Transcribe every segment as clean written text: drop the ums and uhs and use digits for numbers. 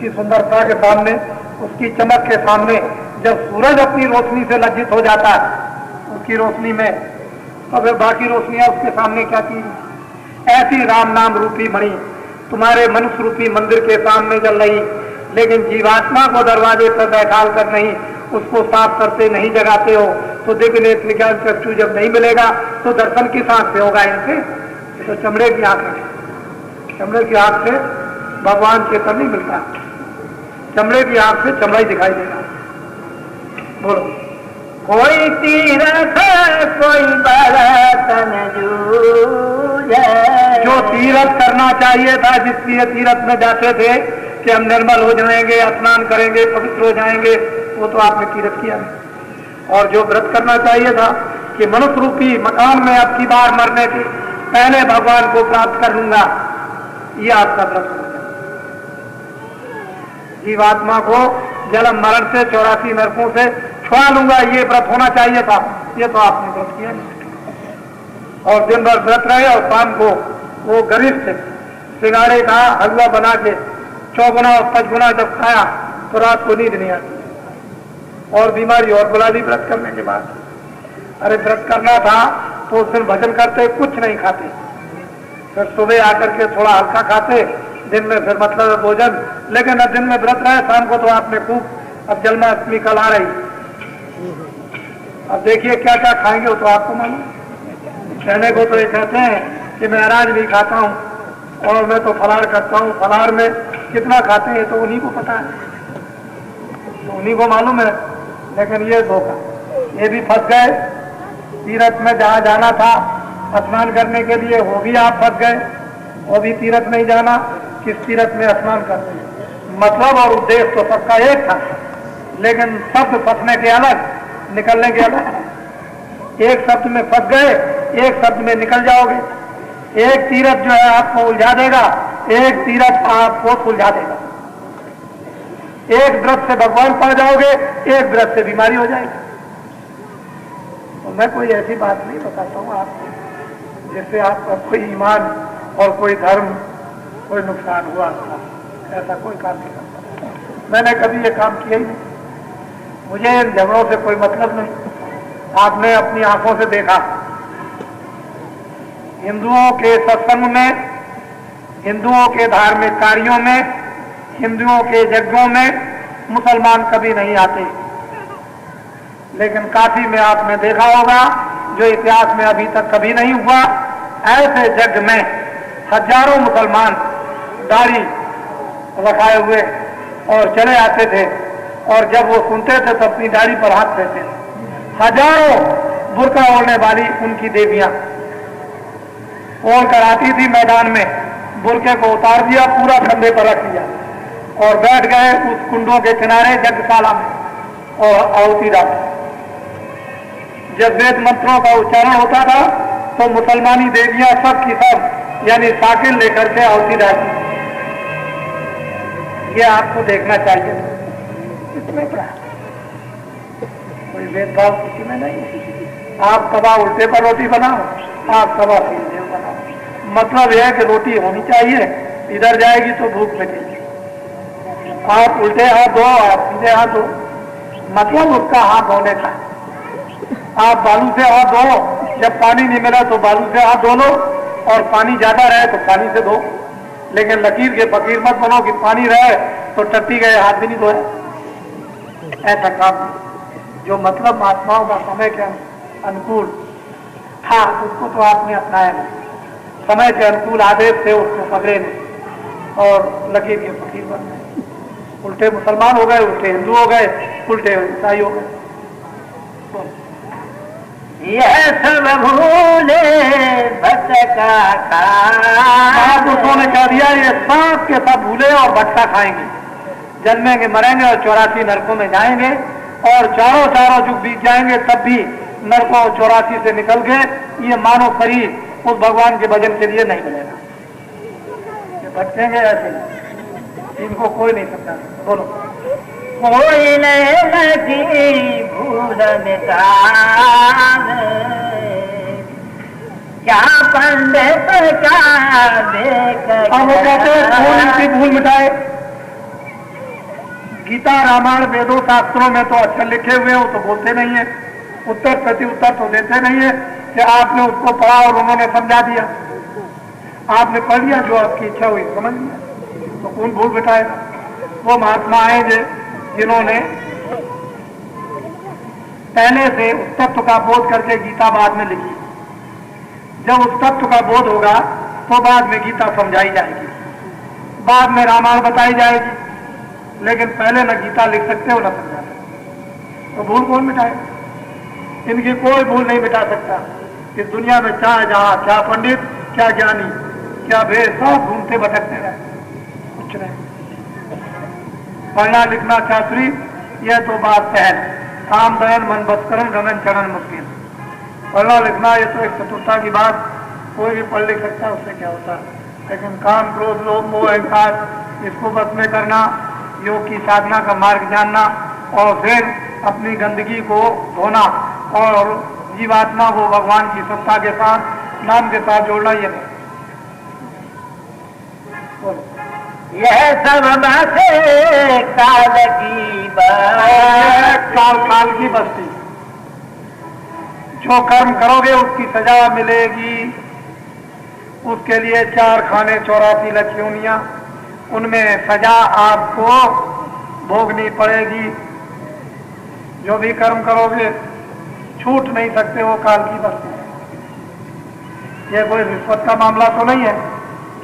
उसकी सुंदरता के सामने, उसकी चमक के सामने जब सूरज अपनी रोशनी से लज्जित हो जाता है उसकी रोशनी में, तो फिर बाकी रोशनियां उसके सामने क्या चीज। ऐसी राम नाम रूपी मणि तुम्हारे मनुष्य रूपी मंदिर के सामने जल रही, लेकिन जीवात्मा को दरवाजे पर बैठाल कर नहीं, उसको साफ करते नहीं, जगाते हो, तो दिव्य नेत्र विज्ञान चक्षु जब नहीं मिलेगा तो दर्शन किस आंख से होगा इनसे? तो चमड़े की आंख है, चमड़े की आंख से भगवान चेतन नहीं मिलता, चमड़े की आंख से चमड़ा ही दिखाई देगा। बोलो। कोई तीरथ कोई बरतन जूझे, जो तीरथ करना चाहिए था, जिसलिए तीरथ में जाते थे कि हम निर्मल हो जाएंगे, स्नान करेंगे, पवित्र हो जाएंगे, वो तो आपने तीरथ किया नहीं। और जो व्रत करना चाहिए था कि मनुष्य रूपी मकान में अब की बार मरने के पहले भगवान को प्राप्त कर लूंगा, ये आपका व्रत हो गया। जीवात्मा को जन्म मरण से 84 नरकों से छुड़ा लूंगा, ये व्रत होना चाहिए था, ये तो आपने व्रत किया नहीं। और दिन भर व्रत रहे और शाम को वो गरिष्ठ सिंगाड़े का हलवा बना के 4 और 5 जब खाया तो रात को नींद नहीं आती और बीमारी और बुला दी व्रत करने के बाद। अरे व्रत करना था तो उस दिन भजन करते, कुछ नहीं खाते, फिर सुबह आकर के थोड़ा हल्का खाते, दिन में फिर मतलब भोजन, लेकिन अब दिन में व्रत रहे, शाम को तो आपने खूब, अब जन्माष्टमी कल आ रही, अब देखिए क्या क्या खाएंगे वो तो आपको मालूम। कहने को तो ये कहते हैं कि मैं अनाज भी खाता हूँ और मैं तो फलार करता हूँ, फलार में कितना खाते हैं तो उन्हीं को पता है, तो उन्हीं को मालूम है। लेकिन ये धोखा, ये भी फंस गए तीरथ में, जहाँ जाना था स्नान करने के लिए वो भी आप फंस गए, वो भी तीरथ नहीं जाना, किस तीरथ में स्नान करते हैं। मतलब और उद्देश्य तो सबका एक था, लेकिन शब्द फंसने के अलग, निकलने के अलग। एक शब्द में फंस गए, एक शब्द में निकल जाओगे। एक तीरथ जो है आपको उलझा देगा, एक तीरथ आपको सुलझा देगा। एक व्रत से भगवान पा जाओगे, एक व्रत से बीमारी हो जाएगी। तो मैं कोई ऐसी बात नहीं बताता हूँ आपको जिससे आपका कोई ईमान और कोई धर्म कोई नुकसान हुआ था, ऐसा कोई काम नहीं करता। मैंने कभी ये काम किया ही नहीं, मुझे इन झगड़ों से कोई मतलब नहीं। आपने अपनी आंखों से देखा हिंदुओं के सत्संग में, हिंदुओं के धार्मिक कार्यों में, हिंदुओं के यज्ञों में मुसलमान कभी नहीं आते, लेकिन काशी में आपने देखा होगा, जो इतिहास में अभी तक कभी नहीं हुआ, ऐसे यज्ञ में हजारों मुसलमान दाढ़ी रखाए हुए और चले आते थे, और जब वो सुनते थे तो अपनी दाढ़ी पर हाथ देते थे। हजारों बुर्का ओढ़ने वाली उनकी देवियां ओढ़ कर आती थी मैदान में, बुर्के को उतार दिया, पूरा कंधे पर रख लिया और बैठ गए उस कुंडों के किनारे यज्ञशाला में और आहुति डाली। जब वेद मंत्रों का उच्चारण होता था तो मुसलमानी देवियां सब की सब यानी साकिल लेकर के आहुति डालती। ये आपको देखना चाहिए, इसमें क्या कोई भेदभाव किसी में नहीं। आप तवा उल्टे पर रोटी बनाओ, आप तवा सीधे बनाओ, मतलब यह है कि रोटी होनी चाहिए, इधर जाएगी तो भूख लगेगी। आप उल्टे हाथ दो, आप सीधे हाथ दो, मतलब उसका हाथ धोने का। आप बालू से हाथ धो, जब पानी नहीं मिला तो बालू से हाथ धो लो, और पानी ज्यादा रहे तो पानी से धो, लेकिन लकीर के फकीर मत बनो कि पानी रहे तो टट्टी गए हाथ भी नहीं धोए। ऐसा काम जो मतलब महात्माओं का समय के अनुकूल था उसको तो आपने अपनाया नहीं, समय के अनुकूल आदेश से उसको पकड़े नहीं और लकीर के फकीर बन गए। उल्टे मुसलमान हो गए, उल्टे हिंदू हो गए, उल्टे ईसाई हो गए। यह सब भूले भटका खा, उन्होंने कह दिया ये सब के सब भूले और भटका खाएंगे, जन्मेंगे मरेंगे और 84 नरकों में जाएंगे, और चारों जुग बीत जाएंगे तब भी नरकों 84 से निकल गए। ये मानव शरीर उस भगवान के भजन के लिए नहीं मिलेगा, ये भटकेंगे ऐसे, इनको कोई नहीं सकता। बोलो। कोई नहीं लगी भूल मिटाने, क्या पंडित क्या देख वो कहते हैं कौन इनकी भूल मिटाए, गीता रामायण वेदों शास्त्रों में तो अक्षर लिखे हुए हो तो बोलते नहीं है, उत्तर प्रति उत्तर तो देते नहीं है कि आपने उसको पढ़ा और उन्होंने समझा दिया। आपने पढ़ लिया, जो आपकी इच्छा हुई समझ लिया, तो कौन भूल बिठाएगा। वो महात्मा है जिन्होंने पहले से उस तत्व का बोध करके गीता बाद में लिखी। जब उस तत्व का बोध होगा तो बाद में गीता समझाई जाएगी, बाद में रामायण बताई जाएगी, लेकिन पहले न गीता लिख सकते हो न समझा सकते। तो भूल कौन मिटाए? इनकी कोई भूल नहीं मिटा सकता। इस दुनिया में चाहे जहां क्या पंडित, क्या ज्ञानी, क्या भेद, सब घूमते भटकते रहे, कुछ नहीं। पढ़ना लिखना शास्त्री, यह तो बात पहल, काम दयन मन बसकरन गगन चरण मुश्किल। पढ़ना लिखना ये तो एक चतुरता की बात, कोई भी पढ़ लिख सकता है, उससे क्या होता है। लेकिन काम क्रोध लोभ मोह अहंकार, इसको बस में करना, योग की साधना का मार्ग जानना और फिर अपनी गंदगी को धोना और जीवात्मा को भगवान की सत्ता के साथ नाम के साथ जोड़ना, ये नहीं। यह सब बातें काल की बात, काल की बस्ती। जो कर्म करोगे उसकी सजा मिलेगी। उसके लिए 4 खाने 84 लाख योनियां, उनमें सजा आपको भोगनी पड़ेगी। जो भी कर्म करोगे छूट नहीं सकते हो, काल की बस्ती। ये कोई रिश्वत का मामला तो नहीं है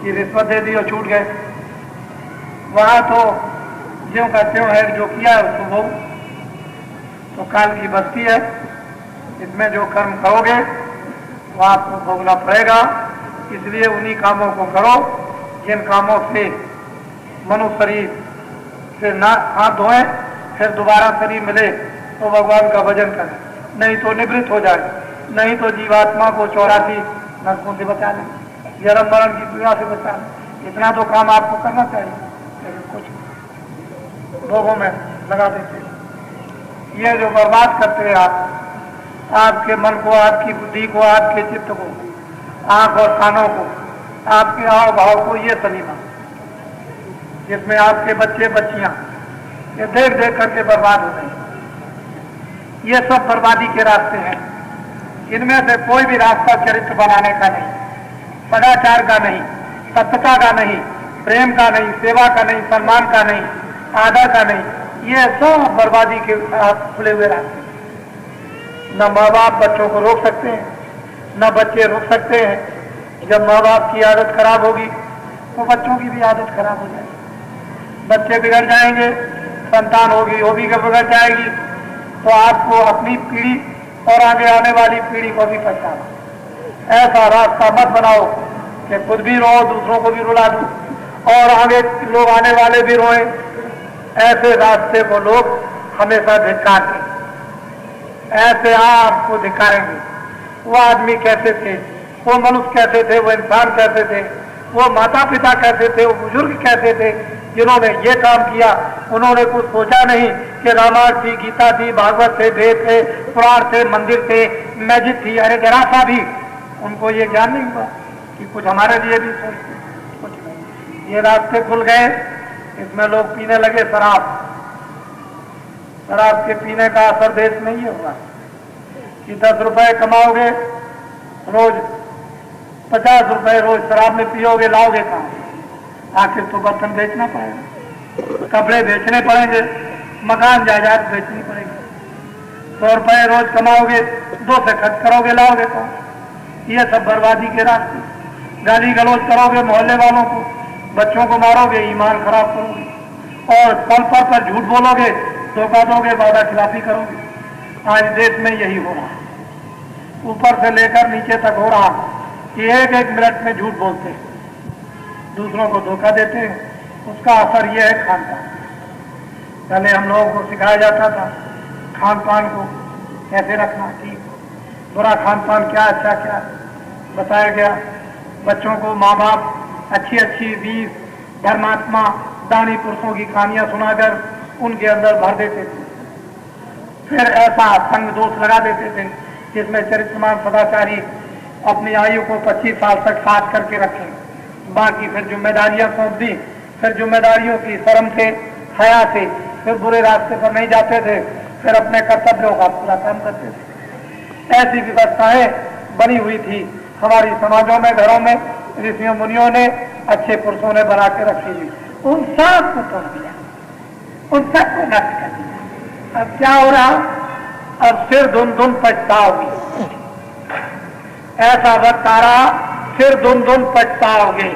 कि रिश्वत दे दी और छूट गए। वहां तो ज्यों का त्यों है, जो किया है उसको भोग। तो काल की बस्ती है, इसमें जो कर्म करोगे वो आपको भोगना पड़ेगा। इसलिए उन्हीं कामों को करो जिन कामों से मनुष्य शरीर से ना हाथ धोए, फिर दोबारा शरीर मिले तो भगवान का भजन करें, नहीं तो निवृत्त हो जाए, नहीं तो जीवात्मा को 84 नरकों से बचा ले, जन्म मरण की पीड़ा से बचा ले। इतना तो काम आपको करना चाहिए, लेकिन कुछ लोगों में लगा देते। ये जो बर्बाद करते हैं आपके मन को, आपकी बुद्धि को, आपके चित्त को, आंख और कानों को, आपके हाव भाव को, ये सलीमा जिसमें आपके बच्चे बच्चियां ये देख देख करके बर्बाद हो गए। ये सब बर्बादी के रास्ते हैं। इनमें से कोई भी रास्ता चरित्र बनाने का नहीं, सदाचार का नहीं, सत्यता का नहीं, प्रेम का नहीं, सेवा का नहीं, सम्मान का नहीं, आदर का नहीं। ये सब बर्बादी के खुले हुए रास्ते। न माँ बाप बच्चों को रोक सकते हैं, न बच्चे रोक सकते हैं। जब माँ बाप की आदत खराब होगी तो बच्चों की भी आदत खराब हो जाएगी। बच्चे बिगड़ जाएंगे, संतान होगी वो भी बिगड़ जाएगी। तो आपको अपनी पीढ़ी और आगे आने वाली पीढ़ी को भी पहचाना। ऐसा रास्ता मत बनाओ कि खुद भी रो, दूसरों को भी रुला दो और आगे लोग आने वाले भी रोए। ऐसे रास्ते को लोग हमेशा धिक्कारते, ऐसे आपको धिक्कारेंगे। वो आदमी कैसे थे, वो मनुष्य कैसे थे, वो इंसान कैसे थे, वो माता पिता कैसे थे, वो बुजुर्ग कैसे थे जिन्होंने ये काम किया। उन्होंने कुछ सोचा नहीं कि रामायण थी, गीता थी, भागवत थे, वेद थे, पुराण थे, मंदिर थे, मस्जिद थी। अरे जरा सा भी उनको ये ज्ञान नहीं हुआ कि कुछ हमारे लिए भी सोचते, कुछ नहीं। ये रास्ते खुल गए, इसमें लोग पीने लगे शराब। शराब के पीने का असर देश में ये हुआ कि 10 रुपए कमाओगे रोज, 50 रुपए रोज शराब में पियोगे, लाओगे कहाँ? आखिर तो बर्तन बेचना पड़ेगा, कपड़े बेचने पड़ेंगे, मकान जायदाद बेचनी पड़ेगी। 100 रुपए रोज कमाओगे, 2 से खर्च करोगे, लाओगे कहाँ? ये सब बर्बादी के रास्ते। गाली गलौज करोगे मोहल्ले वालों को, बच्चों को मारोगे, ईमान खराब करोगे और पल पर झूठ बोलोगे, धोखा दोगे, वादा खिलाफी करोगे। आज देश में यही हो रहा है, ऊपर से लेकर नीचे तक हो रहा कि एक एक मिनट में झूठ बोलते हैं, दूसरों को धोखा देते हैं। उसका असर यह है खान पान। पहले हम लोगों को सिखाया जाता था खान पान को कैसे रखना, ठीक बुरा खान पान क्या, अच्छा क्या बताया गया। बच्चों को माँ बाप अच्छी अच्छी वीर धर्मात्मा दानी पुरुषों की कहानियां सुनाकर उनके अंदर भर देते थे। फिर ऐसा संग दोष लगा देते थे जिसमें चरित्रमान सदाचारी अपनी आयु को 25 साल तक साथ करके रखें। बाकी फिर जिम्मेदारियां सौंप दी। फिर जिम्मेदारियों की शर्म से, हया से फिर बुरे रास्ते पर नहीं जाते थे, फिर अपने कर्तव्यों का पूरा काम करते थे। ऐसी व्यवस्थाएं बनी हुई थी हमारी समाजों में, घरों में। ऋषियों मुनियों ने, अच्छे पुरुषों ने बना के रखी थी। उन सब को तोड़ दिया, उन सब को नष्ट कर दिया। अब क्या हो रहा? अब फिर धुन धुन पछताओगे। ऐसा वक्त आ रहा, फिर धुन धुन पछताओगे।